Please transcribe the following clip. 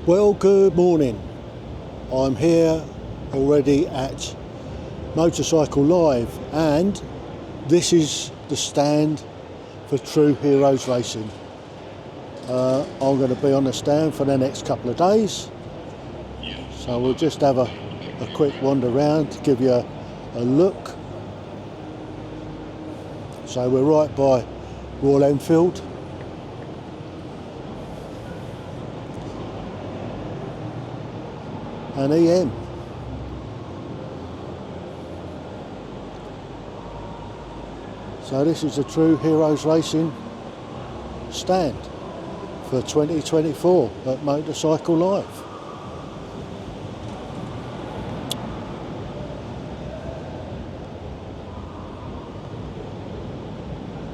Well, good morning. I'm here already at Motorcycle Live, and this is the stand for True Heroes Racing. I'm going to be on the stand for the next couple of days, so we'll just have a quick wander around to give you a look. So we're right by Royal Enfield. And EM. So this is the True Heroes Racing stand for 2024 at Motorcycle Live.